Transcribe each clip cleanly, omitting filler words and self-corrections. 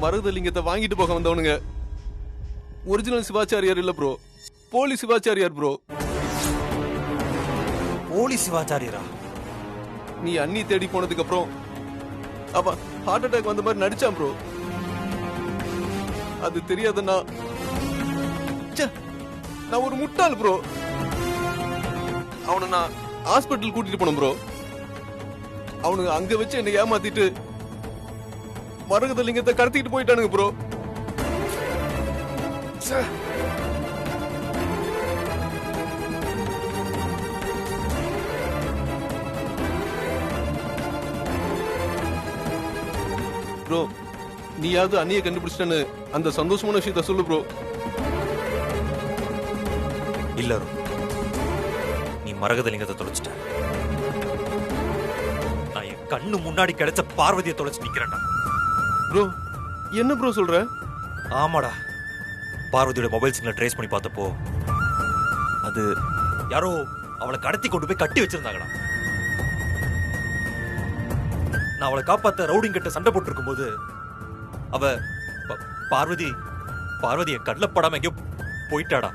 மருதலிங்கத்தை வாங்கிட்டு போக வந்தவனுங்க ஒரிஜினல் சிவாச்சாரியார் இல்ல ப்ரோ, போலி சிவாச்சாரியார் ப்ரோ. போலி சிவாச்சாரியரா? நீ அண்ணி தேடி போனதுக்கு அப்புறம் அவன் ஹார்ட் அட்டாக் வந்த மாதிரி நடிச்சான் ப்ரோ. அது தெரியாதுன்னா நான் ஒரு முட்டாள் ப்ரோ. அவனை நான் ஹாஸ்பிட்டல் கூட்டிட்டு போனேன் ப்ரோ. அவனுங்க அங்க வச்சு என்னை ஏமாத்திட்டு மரகதலிங்கத்தை கடத்திட்டு போயிட்டானுங்க ப்ரோ. ப்ரோ நீயாவது அண்ணியை கண்டுபிடிச்சிட்டேன்னு அந்த சந்தோஷமான விஷயத்த சொல்லு ப்ரோ. இல்ல நீ மரகதலிங்கத்தை தொலைச்சிட்ட. நான் என் கண்ணு முன்னாடி கிடைச்ச பார்வதியை தொலைச்சு நிக்கிறேன்டா. ப்ரோ என்ன ப்ரோ சொல்ற? ஆமாடா, பார்வதியோட மொபைல் சிக்னல் ட்ரேஸ் பண்ணி பார்த்தப்போ அது யாரோ அவளை கடத்தி கொண்டு போய் கட்டி வச்சிருந்தாங்கடா. நான் அவளை காப்பாத்த ரவுடிங் கிட்ட சண்டை போட்டு இருக்கும் போது அவ பார்வதி என் கண்ணில் படாம எங்கேயோ போயிட்டாடா.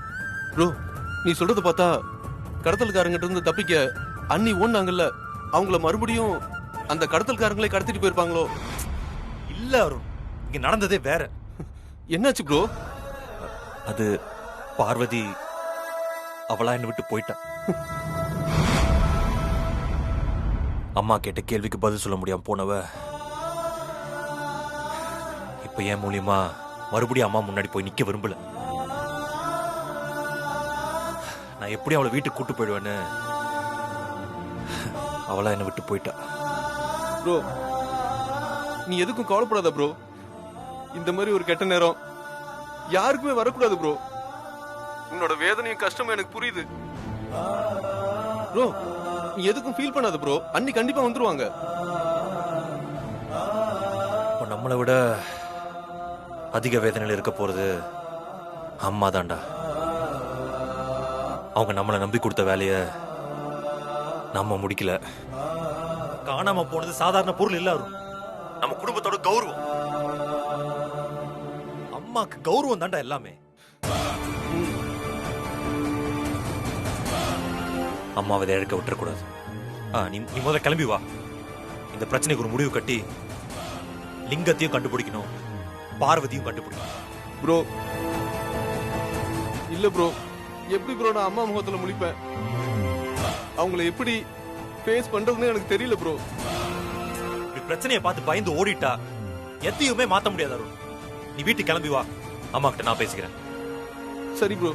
ப்ரோ நீ சொல்றத பார்த்தா கடத்தல்காரங்கிட்ட இருந்து தப்பிக்க அண்ணி ஓடுனாங்கல்ல, அவங்கள மறுபடியும் அந்த கடத்தல்காரங்களே கடத்திட்டு போயிருப்பாங்களோ? இல்ல அருண், இங்க நடந்ததே வேற. என்னாச்சு ப்ரோ? அது பார்வதி அவளா என்ன விட்டு போயிட்டா. அம்மா கேட்ட கேள்விக்கு பதில் சொல்ல முடியாம போனவ இப்ப என் மூலியமா மறுபடியும் அம்மா முன்னாடி போய் நிக்க விரும்பல. நான் எப்படி அவளை வீட்டுக்கு கூட்டு போயிடுவேன்னு அவளா என்ன விட்டு போயிட்டா. ப்ரோ நீ எதுக்கும் கவலைப்படாத ப்ரோ. இந்த மாதிரி ஒரு கெட்ட நேரம் யாருக்குமே வரக்கூடாது ப்ரோ. உன்னோட வேதனையும் கஷ்டமும் எனக்கு புரியுது ப்ரோ. நீ எதுக்கும் ஃபீல் பண்ணாத ப்ரோ. அண்ணி கண்டிப்பா வந்துருவாங்க. நம்மளை விட அதிக வேதனையில் இருக்க போறது அம்மா தான்டா. அவங்க நம்மளை நம்பி கொடுத்த வேலைய நம்ம முடிக்கல. காணாம போனது சாதாரண பொருள் இல்ல, நம்ம குடும்பத்தோட கௌரவம். அம்மாக்கு கௌரவம் தான்டா எல்லாமே. அம்மாவை இழக்க விட்டுறக்கூடாது. நீ முதல்ல கிளம்பி வா. இந்த பிரச்சனைக்கு ஒரு முடிவு கட்டி லிங்கத்தையும் கண்டுபிடிக்கணும், பார்வதியும் கண்டுபிடிக்கணும். ப்ரோ இல்ல ப்ரோ, எப்படி ப்ரோ நான் அம்மா முகத்துல முழிப்பேன்? அவங்கள எப்படி ஃபேஸ் பண்றதுன்னு எனக்கு தெரியல ப்ரோ. பிரச்சனையை பார்த்து பயந்து ஓடிட்டா எதையுமே மாத்த முடியாது அருண். நீ வீட்டுக்கு கிளம்பி வா, அம்மா கிட்ட நான் பேசிக்கிறேன். சரி ப்ரோ,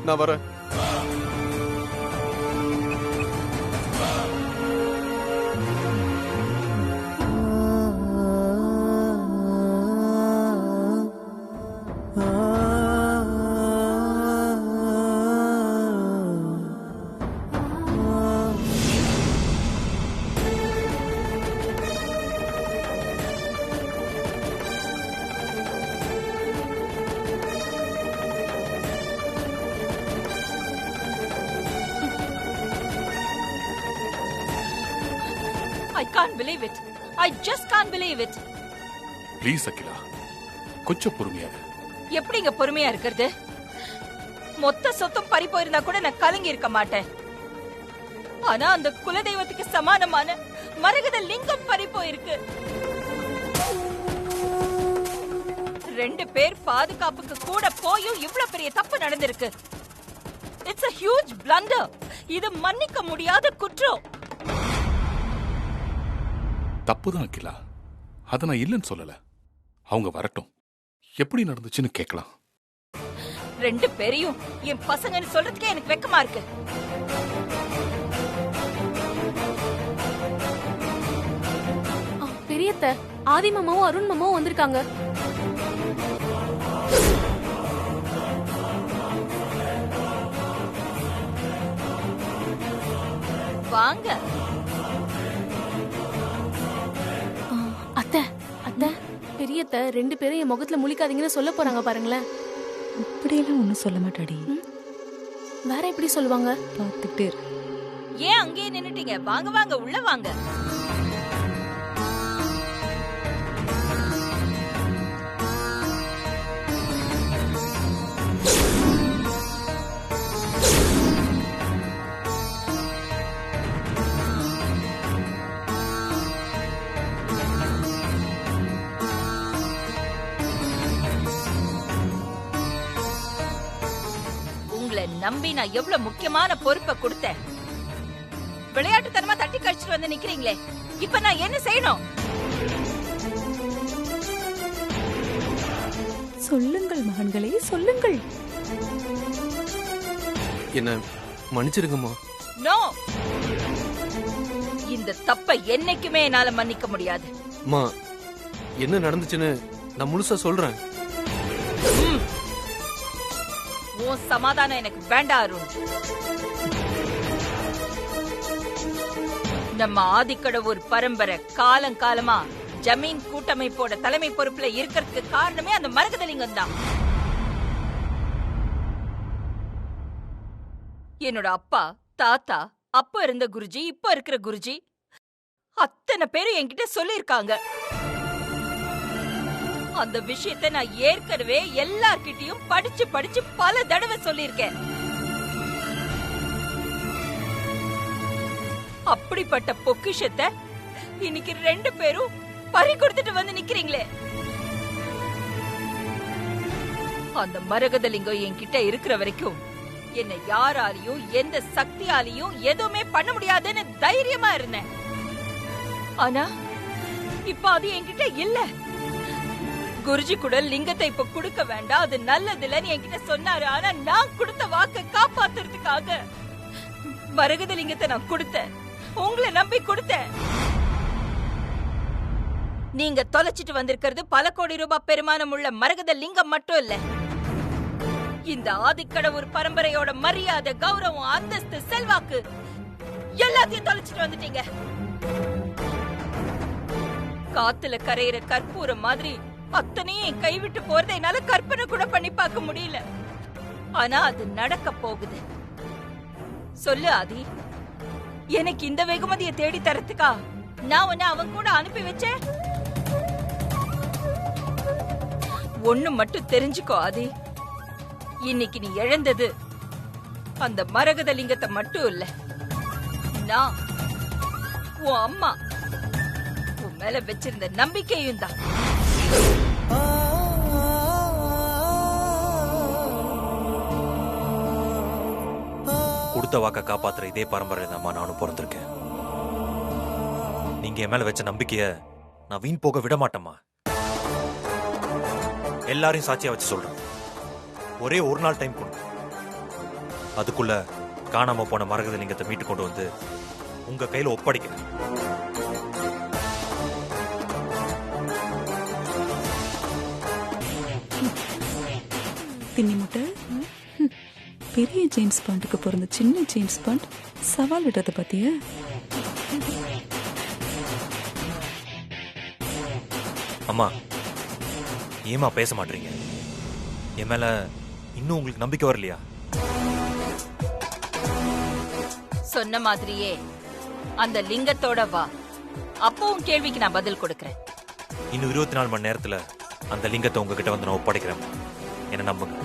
நான் வரேன். I can't believe it. I just can't believe it. Please Akila, கொஞ்சம் பொறுமையா. எப்படிங்க பொறுமையா இருக்கிறது? மொத்த சொத்தும் பறி போயிருந்தா கூட நான் கலங்கி இருக்க மாட்டேன். ஆனா அந்த குலதெய்வத்துக்கு சமானமான மரகத லிங்கம் பறி போயிருக்கு. 2 பேர் பாதுகாப்புக்கு கூட போயும் இவ்வளவு பெரிய தப்பு நடந்திருக்கு. It's a huge blunder. இது மன்னிக்க முடியாத குற்றம். தப்புதான் அகிலா, அத நான் இல்லைன்னு சொல்லல. அவங்க வரட்டும், எப்படி நடந்துச்சுன்னு கேட்கலாம். 2 பேரையும் என் பசங்கன்னு சொல்றதுக்கே எனக்கு வெக்கமா இருக்கு. பெரியத்த ஆதி மாமாவும் அருண் மாமாவும் வந்திருக்காங்க. வாங்க. அத்தை அத்தை, பெரியத்த 2 பேரும் என் முகத்துல முழிக்காதீங்கன்னு சொல்ல போறாங்க பாருங்களேன். அப்படியெல்லாம் ஒன்றும் சொல்ல மாட்டாடி. வேற எப்படி சொல்லுவாங்க? பார்த்துக்கிட்டே இரு. ஏன் அங்கேயே நின்னுட்டீங்க? வாங்க வாங்க, உள்ள வாங்க. நம்பி நான் எவ்வளவு முக்கியமான பொறுப்பை கொடுத்தேன். விளையாட்டுத்தனமா தட்டி கழிச்சிட்டு வந்து நிக்கிறீங்களே, இப்ப நான் என்ன செய்யணும்? சொல்லுங்கள் மகன்களே, சொல்லுங்கள். என்ன மன்னிச்சிருங்கம்மா. நோ, இந்த தப்பை என்னைக்குமே என்னால மன்னிக்க முடியாது. அம்மா, என்ன நடந்துச்சுன்னு நான் முழுசா சொல்றேன். உன் சமாதானம் எனக்கு வேண்டாம் அருண். நம்ம ஆதிக்கடவுர் பரம்பரை காலங்காலமா ஜமீன் கூட்டமைப்போட தலைமை பொறுப்புல இருக்கிறதுக்கு காரணமே அந்த மரகதலிங்கம் தான். என்னோட அப்பா, தாத்தா, அப்ப இருந்த குருஜி, இப்ப இருக்கிற குருஜி, அத்தனை பேரும் என்கிட்ட சொல்லிருக்காங்க. அந்த விஷயத்தை நான் ஏற்கனவே எல்லார்கிட்டயும் படிச்சு படிச்சு பல தடவை சொல்லிருக்கேன். அப்படிப்பட்ட பொக்கிஷத்தை இன்னைக்கு 2 பேரும் பறி கொடுத்துட்டு வந்து நிக்கிறீங்களே. அந்த மரகதலிங்கம் என்கிட்ட இருக்கிற வரைக்கும் என்னை யாராலையும் எந்த சக்தியாலையும் எதுவுமே பண்ண முடியாதுன்னு தைரியமா இருந்தேன். ஆனா இப்ப அது என்கிட்ட இல்ல. குருஜி கூட லிங்கத்தை இப்ப கொடுக்க வேண்டாம், அது நல்லதில்லன்னு என்கிட்ட சொன்னாரு. ஆனா நான் கொடுத்த வாக்க காப்பாத்துறதுக்காக மரகதலிங்கத்தை நான் கொடுத்தேன். உங்களை நம்பி கொடுத்தேன். நீங்க தொலைச்சிட்டு வந்திருக்கிறது பல கோடி ரூபாய் பெருமானம் உள்ள மரகத லிங்கம் மட்டும் இல்ல, இந்த ஆதிக்கடவுர் பரம்பரையோட மரியாதை, கௌரவம், அந்தஸ்து, செல்வாக்கு எல்லாத்தையும் தொலைச்சிட்டு வந்துட்டீங்க. காத்துல கரையிற கற்பூரம் மாதிரி அத்தனையும் என் கைவிட்டு போறதை என்னால கற்பனை கூட பண்ணி பார்க்க முடியல. ஆனா அது நடக்க போகுது. சொல்லு ஆதி, எனக்கு இந்த வெகுமதியை தேடி தரத்துக்கா நான் உன்னை அவன் கூட அனுப்பி வச்சேன்? ஒண்ணு மட்டும் தெரிஞ்சுக்கோ ஆதி, இன்னைக்கு நீ இழந்தது அந்த மரகதலிங்கத்தை மட்டும் இல்ல, நான் உன் அம்மா உன் மேல வச்சிருந்த நம்பிக்கையும் தான். கொடுத்த வாக்க காப்பாத்துற இதே பரம்பரை தான் நானும் பிறந்திருக்கேன். நீங்க என் மேல வச்ச நம்பிக்கைய நான் வீண் போக விட மாட்டேம்மா. எல்லாரையும் சாட்சியா வச்சு சொல்றேன், ஒரே ஒரு நாள் டைம் கொண்டு அதுக்குள்ள காணாம போன மரகதலிங்கத்தை மீட்டு கொண்டு வந்து உங்க கையில ஒப்படைக்கிறேன். தின்னி முட்டை. பெரிய ஜேம்ஸ் பாண்டுக்கு பிறந்த சின்ன ஜேம்ஸ் பாண்ட் சவால் விடுறத பத்திய அம்மா, ஏமா பேச மாட்டீங்க? என் மேல இன்னும் உங்களுக்கு நம்பிக்கை வரலையா? சொன்ன மாதிரியே அந்த லிங்கத்தோட வா, அப்பவும் கேள்விக்கு நான் பதில் கொடுக்கறேன். இன்னும் 24 மணி நேரத்துல அந்த லிங்கத்தை உங்ககிட்ட வந்து நான் ஒப்படைக்கிறேன். என்ன நம்புங்க.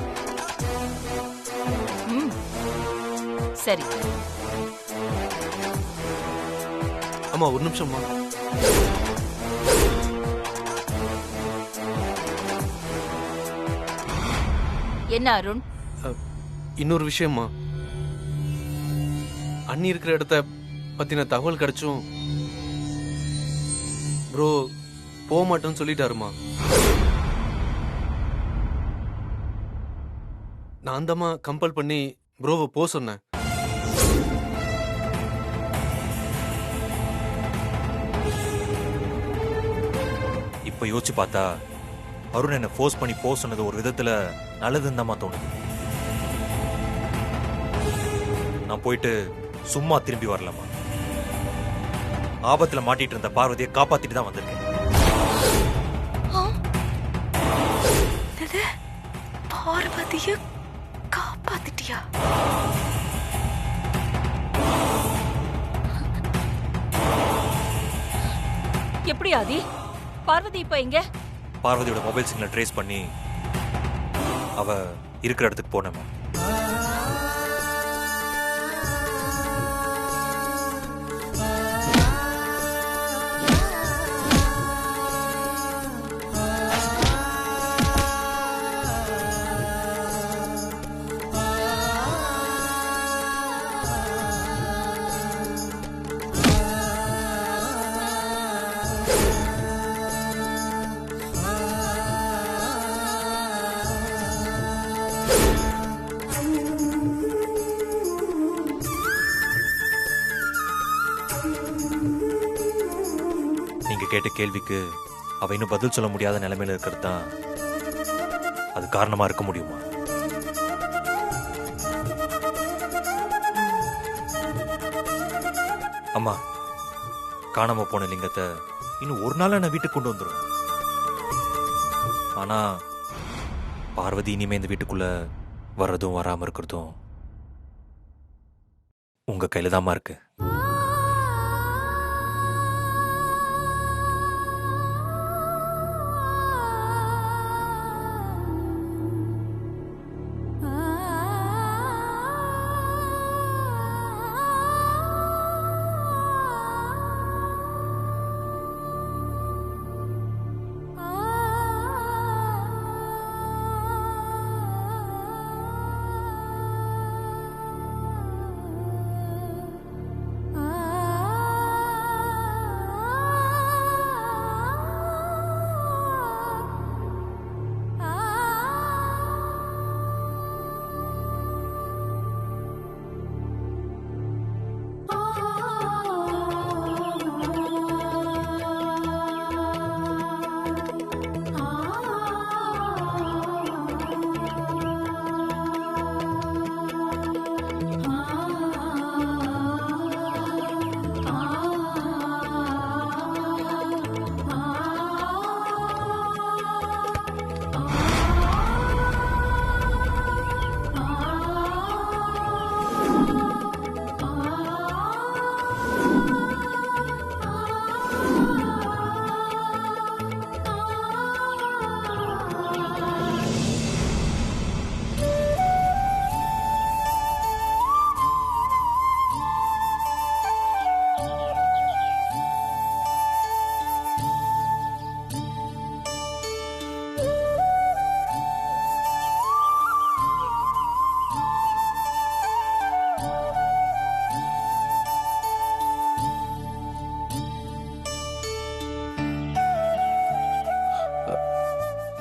சரி. அம்மா ஒரு நிமிஷம்மா. என்ன அருண்? இன்னொரு விஷயம்மா, அண்ணி இருக்கிற இடத்த பத்தின தகவல் கிடைச்சும் ப்ரோ போக மாட்டேன்னு சொல்லிட்டாருமா. நான் தாம்மா கம்பல் பண்ணி ப்ரோவை போக சொன்னேன். இப்ப யோசிச்சு பார்த்தா அருண் என்ன ஃபோர்ஸ் பண்ணி போக சொன்னது ஒரு விதத்துல நல்லதுன்னு தான் தோணுது. நான் போயிட்டு சும்மா திரும்பி வரலாமா? ஆபத்துல மாட்டிட்டு இருந்த பார்வதியை காப்பாத்திட்டு தான் வந்திருக்கேன். பார்வதிய காப்பாத்திட்டியா? எப்படி ஆதி? பார்வதி இப்ப எங்க? பார்வதியோட மொபைல் சிக்னல் ட்ரேஸ் பண்ணி அவ இருக்கிற இடத்துக்கு போனேன். கேட்ட கேள்விக்கு அவ இன்னும் பதில் சொல்ல முடியாத நிலைமையில இருக்கிறது தான் அது காரணமா இருக்க முடியுமா? அம்மா, காணாம போன லிங்கத்தை இன்னும் ஒரு நாள் நான் வீட்டுக்கு கொண்டு வந்துடும். ஆனா பார்வதி இனிமே இந்த வீட்டுக்குள்ள வர்றதும் வராம இருக்கிறதும் உங்க கையில தாம்மா இருக்கு.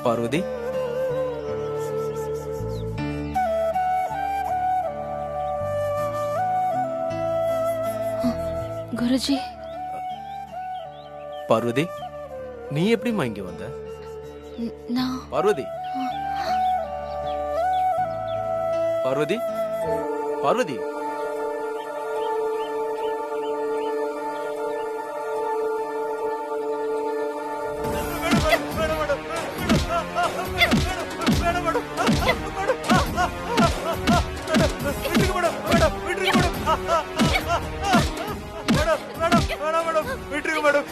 பார்வதி, குருஜி, பார்வதி, நீ எப்படிம்மா இங்க வந்த? நான் பார்வதி, பார்வதி, பார்வதி,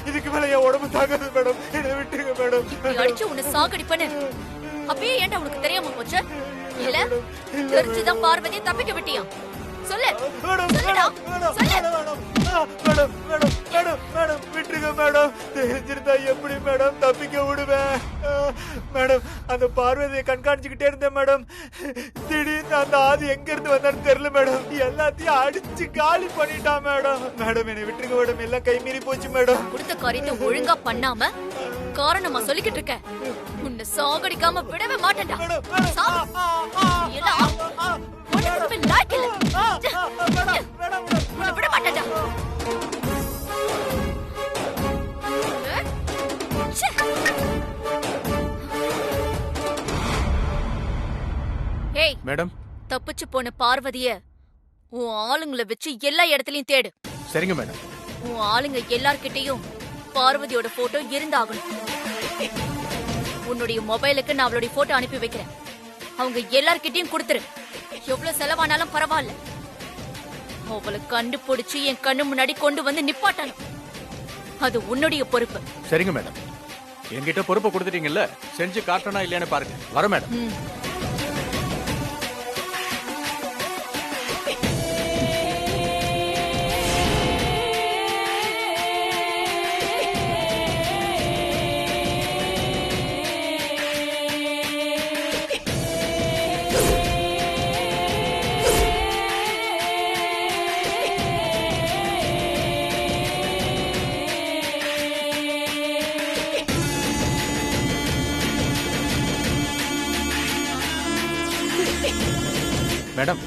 இதுக்கு மேல என் உடம்பு தாங்காது மேடம், என்ன விட்டுருங்க மேடம். அடிச்சு உன்னை சாகடிப்பேன்னு அப்பயே ஏன்டா உனக்கு தெரியாம போச்சு? இல்ல தெரிஞ்சுதான் பார்வதியை தப்பிக்க விட்டியா? சொல்லு, சொல்லுடா, சொல்லு. மேடம், மேடம், மேடம், மேடம், விட்டுருங்க மேடம். தெரிஞ்சிருந்தா எப்படி மேடம் தப்பிக்க விடுவேன்? மேடம், அந்த பார்வதியை கண்காணிச்சுக்கிட்டே இருந்தேன் மேடம். திடீர்னு அந்த ஆதி எங்க இருந்து வந்தான்னு தெரியல மேடம். எல்லாத்தையும் அடிச்சு காலி பண்ணிட்டான் மேடம். மேடம், என்னை விட்டுருங்க மேடம், எல்லாம் கை மீறி போச்சு மேடம். கொடுத்த காரியத்தை ஒழுங்கா பண்ணாம காரணமா சொல்லிக்கிட்டு இருக்க. உன்னை சாகடிக்காம விடவே மாட்டேன்டா. உன்னை விட மாட்டேன்டா. ஏய் மேடம், தப்பிச்சு போன பார்வதிய உன் ஆளுங்களை வச்சு எல்லா இடத்துலயும் தேடு. சரிங்க மேடம். உன் ஆளுங்க எல்லார்கிட்டயும் பார்வதியோட போட்டோ இருந்தாகணும். உன்னுடைய மொபைலுக்கு நான் அவளுடைய போட்டோ அனுப்பி வைக்கிறேன். அவங்க எல்லார்கிட்டயும் கொடுத்துரு. எவ்வளவு செலவானாலும் பரவாயில்ல. அவளை கண்டுபிடிச்சு என் கண்ணு முன்னாடி கொண்டு வந்து நிப்பாட்டணும். அது உன்னுடைய பொறுப்பு. சரிங்க மேடம். என்கிட்ட பொறுப்பை கொடுத்துட்டீங்கல்ல, செஞ்சு காட்டணும் இல்லையான்னு பாருங்க. வர மேடம். மேடம்,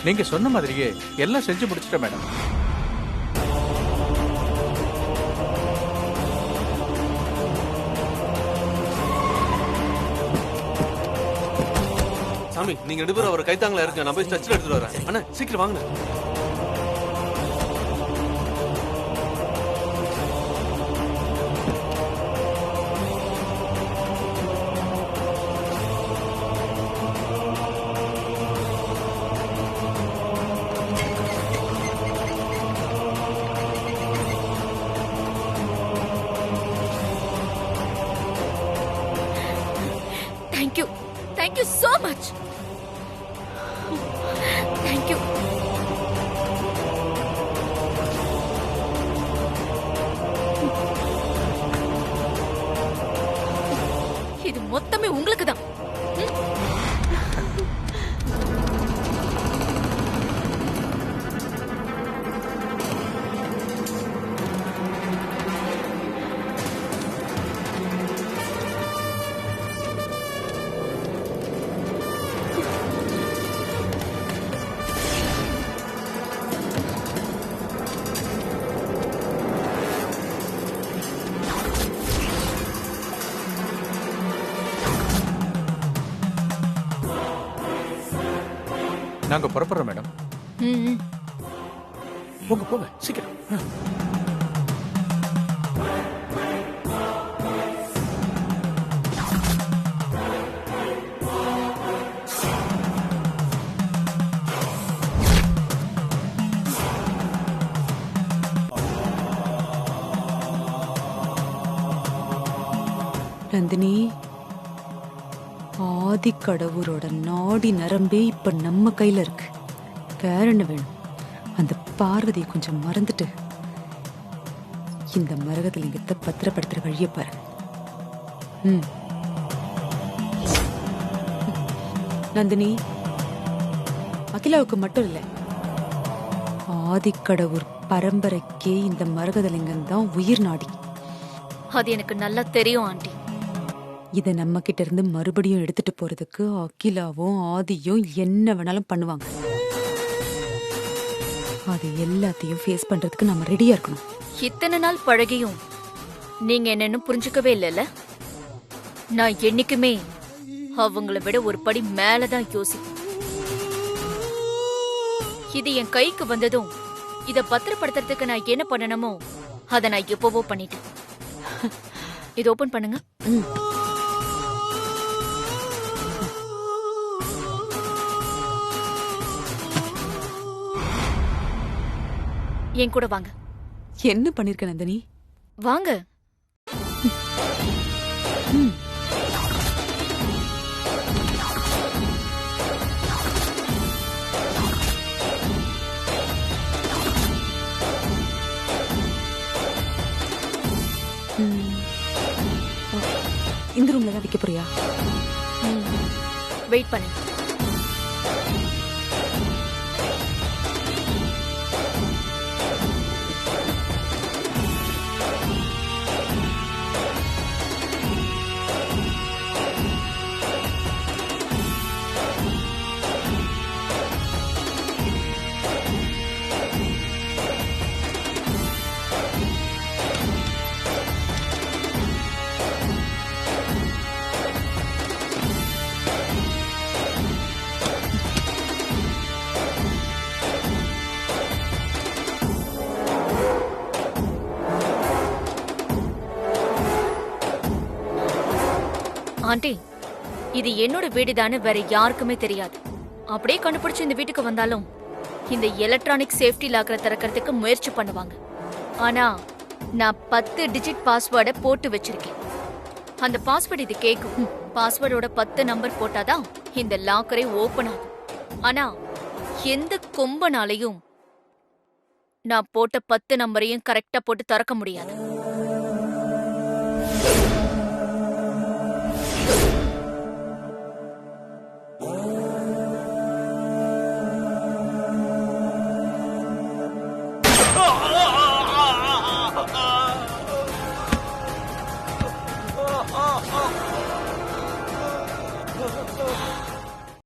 நீங்க சொன்ன மாதிரியே எல்லாம் செஞ்சு முடிச்சிட்டேன் மேடம். சாமி நீங்க 2 பேரும் அவர் கைத்தாங்களா இருங்க, நான் போய் ஸ்ட்ரெச்சர் எடுத்துட்டு வரேன். அண்ணா சீக்கிரம் வாங்க. Thank you so much. Thank you. இது மொத்தமே உங்களுக்கு தான். நாங்க புறப்படுறோம் மேடம். போங்க போங்க சீக்கிரம். நந்தினி, ஆதிக்கடவுரோட நாடி நரம்பே இப்ப நம்ம கையில இருக்கு. வேற என்ன வேணும்? அந்த பார்வதியை கொஞ்சம் மறந்துட்டு இந்த மரகதலிங்கத்தை பத்திரப்படுத்துற வழியை பாரு. நந்தினி, அகிலாவுக்கு மட்டும் இல்ல, ஆதிக்கடவுர் பரம்பரைக்கே இந்த மரகதலிங்கம் தான் உயிர் நாடி. அது எனக்கு நல்லா தெரியும் ஆண்டி. இதை நம்ம கிட்ட இருந்து மறுபடியும் எடுத்துட்டு போறதுக்கு அகிலாவும் ஆதியும் என்ன வேணாலும் பண்ணுவாங்க. அது எல்லாத்தையும் ஃபேஸ் பண்றதுக்கு நம்ம ரெடியா இருக்கணும். இத்தனை நாள் பழகியும் நீங்க என்னன்னு புரிஞ்சுக்கவே இல்லைல்ல. நான் என்னைக்குமே அவங்கள விட ஒரு படி மேலதான் யோசிப்பேன். இது என் கைக்கு வந்ததும் இத பத்திரப்படுத்துறதுக்கு நான் என்ன பண்ணணுமோ அதை நான் எப்பவோ பண்ணிட்டேன். இது ஓபன் பண்ணுங்க. என் கூட வாங்க. என்ன பண்ணிருக்க நந்தினி? வாங்க. இந்த ரூம்ல தான் வைக்க போறியா? வெயிட் பண்ணு. ஆண்டி, இது என்னோட வீடுதான்னு வேற யாருக்குமே தெரியாது. அப்படியே கண்டுபிடிச்சு இந்த வீட்டுக்கு வந்தாலும் இந்த எலக்ட்ரானிக் சேஃப்டி லாக்கரை திறக்கிறதுக்கு முயற்சி பண்ணுவாங்க. ஆனா நான் 10 டிஜிட் பாஸ்வேர்டை போட்டு வச்சிருக்கேன். அந்த பாஸ்வேர்டு இது கேட்கும். பாஸ்வேர்டோட 10 நம்பர் போட்டாதான் இந்த லாக்கரை ஓபன் ஆகும். ஆனா எந்த கொம்பனாலையும் நான் போட்ட 10 நம்பரையும் கரெக்டா போட்டு திறக்க முடியாது.